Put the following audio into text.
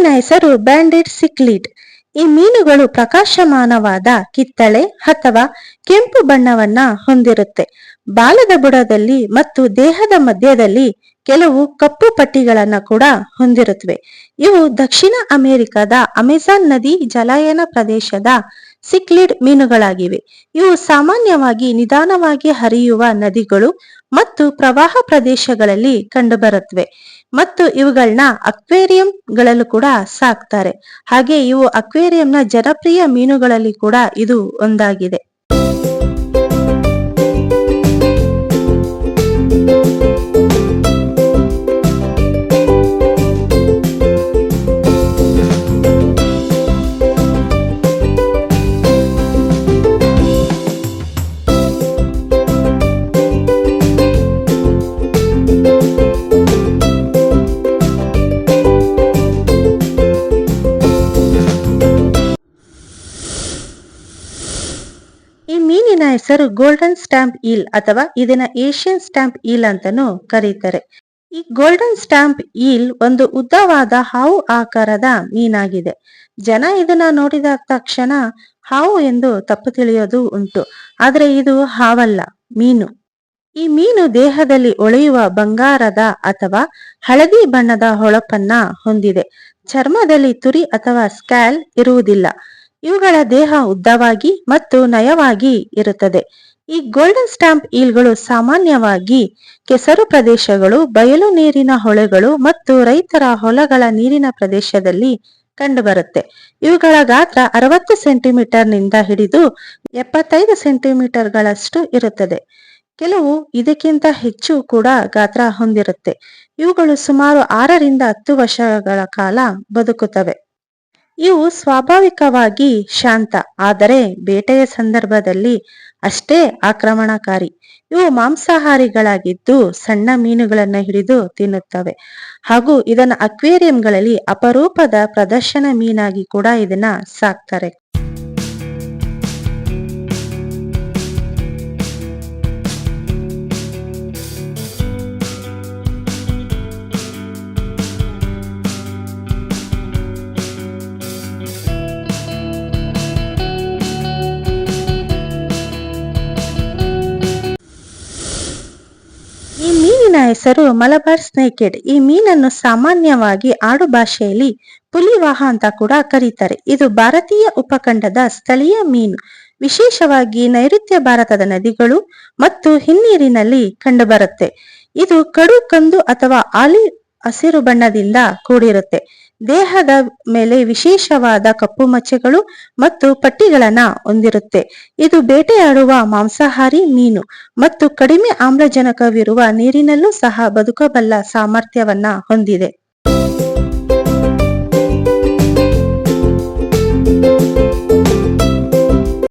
ಮೀನಿನ ಹೆಸರು ಬ್ಯಾಂಡೆಡ್ ಸಿಕ್ಲಿಡ್. ಈ ಮೀನುಗಳು ಪ್ರಕಾಶಮಾನವಾದ ಕಿತ್ತಳೆ ಅಥವಾ ಕೆಂಪು ಬಣ್ಣವನ್ನ ಹೊಂದಿರುತ್ತೆ. ಬಾಲದ ಬುಡದಲ್ಲಿ ಮತ್ತು ದೇಹದ ಮಧ್ಯದಲ್ಲಿ ಕೆಲವು ಕಪ್ಪು ಪಟ್ಟಿಗಳನ್ನ ಕೂಡ ಹೊಂದಿರುತ್ತವೆ. ಇವು ದಕ್ಷಿಣ ಅಮೆರಿಕದ ಅಮೆಜಾನ್ ನದಿ ಜಲಾನಯನ ಪ್ರದೇಶದ ಸಿಕ್ಲಿಡ್ ಮೀನುಗಳಾಗಿವೆ. ಇವು ಸಾಮಾನ್ಯವಾಗಿ ನಿಧಾನವಾಗಿ ಹರಿಯುವ ನದಿಗಳು ಮತ್ತು ಪ್ರವಾಹ ಪ್ರದೇಶಗಳಲ್ಲಿ ಕಂಡುಬರುತ್ತವೆ ಮತ್ತು ಇವುಗಳನ್ನ ಅಕ್ವೇರಿಯಂಗಳಲ್ಲೂ ಕೂಡ ಸಾಕ್ತಾರೆ. ಹಾಗೆ ಇವು ಅಕ್ವೇರಿಯಂನ ಜನಪ್ರಿಯ ಮೀನುಗಳಲ್ಲಿ ಕೂಡ ಇದು ಒಂದಾಗಿದೆ. ಈ ಮೀನಿನ ಹೆಸರು ಗೋಲ್ಡನ್ ಸ್ಟ್ಯಾಂಪ್ ಈಲ್ ಅಥವಾ ಇದನ್ನ ಏಷ್ಯನ್ ಸ್ಟ್ಯಾಂಪ್ ಈಲ್ ಅಂತಾನೂ ಕರೀತಾರೆ. ಈ ಗೋಲ್ಡನ್ ಸ್ಟ್ಯಾಂಪ್ ಈಲ್ ಒಂದು ಉದ್ದವಾದ ಹಾವು ಆಕಾರದ ಮೀನಾಗಿದೆ. ಜನ ಇದನ್ನ ನೋಡಿದ ತಕ್ಷಣ ಹಾವು ಎಂದು ತಪ್ಪು ತಿಳಿಯೋದು ಉಂಟು. ಆದ್ರೆ ಇದು ಹಾವಲ್ಲ, ಮೀನು. ಈ ಮೀನು ದೇಹದಲ್ಲಿ ಹೊಳೆಯುವ ಬಂಗಾರದ ಅಥವಾ ಹಳದಿ ಬಣ್ಣದ ಹೊಳಪನ್ನ ಹೊಂದಿದೆ. ಚರ್ಮದಲ್ಲಿ ತುರಿ ಅಥವಾ ಸ್ಕ್ಯಾಲ್ ಇರುವುದಿಲ್ಲ. ಇವುಗಳ ದೇಹ ಉದ್ದವಾಗಿ ಮತ್ತು ನಯವಾಗಿ ಇರುತ್ತದೆ. ಈ ಗೋಲ್ಡನ್ ಸ್ಟ್ಯಾಂಪ್ ಈಲ್ಗಳು ಸಾಮಾನ್ಯವಾಗಿ ಕೆಸರು ಪ್ರದೇಶಗಳು, ಬಯಲು ನೀರಿನ ಹೊಳೆಗಳು ಮತ್ತು ರೈತರ ಹೊಲಗಳ ನೀರಿನ ಪ್ರದೇಶದಲ್ಲಿ ಕಂಡುಬರುತ್ತೆ. ಇವುಗಳ ಗಾತ್ರ 60 ಸೆಂಟಿಮೀಟರ್ ನಿಂದ ಹಿಡಿದು 75 ಸೆಂಟಿಮೀಟರ್ಗಳಷ್ಟು ಇರುತ್ತದೆ. ಕೆಲವು ಇದಕ್ಕಿಂತ ಹೆಚ್ಚು ಕೂಡ ಗಾತ್ರ ಹೊಂದಿರುತ್ತೆ. ಇವುಗಳು ಸುಮಾರು 6 ರಿಂದ 10 ವರ್ಷಗಳ ಕಾಲ ಬದುಕುತ್ತವೆ. ಇವು ಸ್ವಾಭಾವಿಕವಾಗಿ ಶಾಂತ, ಆದರೆ ಬೇಟೆಯ ಸಂದರ್ಭದಲ್ಲಿ ಅಷ್ಟೇ ಆಕ್ರಮಣಕಾರಿ. ಇವು ಮಾಂಸಾಹಾರಿಗಳಾಗಿದ್ದು ಸಣ್ಣ ಮೀನುಗಳನ್ನು ಹಿಡಿದು ತಿನ್ನುತ್ತವೆ ಹಾಗೂ ಇದನ್ನ ಅಕ್ವೇರಿಯಂಗಳಲ್ಲಿ ಅಪರೂಪದ ಪ್ರದರ್ಶನ ಮೀನಾಗಿ ಕೂಡ ಇದನ್ನ ಸಾಕ್ತಾರೆ. ಈ ಮೀನಿನ ಹೆಸರು ಮಲಬಾರ್ ಸ್ನೇಕೆಡ್. ಈ ಮೀನನ್ನು ಸಾಮಾನ್ಯವಾಗಿ ಆಡು ಭಾಷೆಯಲ್ಲಿ ಪುಲಿವಾಹ ಅಂತ ಕೂಡ ಕರೀತಾರೆ. ಇದು ಭಾರತೀಯ ಉಪಖಂಡದ ಸ್ಥಳೀಯ ಮೀನು. ವಿಶೇಷವಾಗಿ ನೈಋತ್ಯ ಭಾರತದ ನದಿಗಳು ಮತ್ತು ಹಿನ್ನೀರಿನಲ್ಲಿ ಕಂಡುಬರುತ್ತೆ. ಇದು ಕಡು ಕಂದು ಅಥವಾ ಆಲಿವ್ ಹಸಿರು ಬಣ್ಣದಿಂದ ಕೂಡಿರುತ್ತೆ. ದೇಹದ ಮೇಲೆ ವಿಶೇಷವಾದ ಕಪ್ಪು ಮಚ್ಚೆಗಳು ಮತ್ತು ಪಟ್ಟಿಗಳನ್ನ ಹೊಂದಿರುತ್ತೆ. ಇದು ಬೇಟೆಯಾಡುವ ಮಾಂಸಾಹಾರಿ ಮೀನು ಮತ್ತು ಕಡಿಮೆ ಆಮ್ಲಜನಕವಿರುವ ನೀರಿನಲ್ಲೂ ಸಹ ಬದುಕಬಲ್ಲ ಸಾಮರ್ಥ್ಯವನ್ನ ಹೊಂದಿದೆ.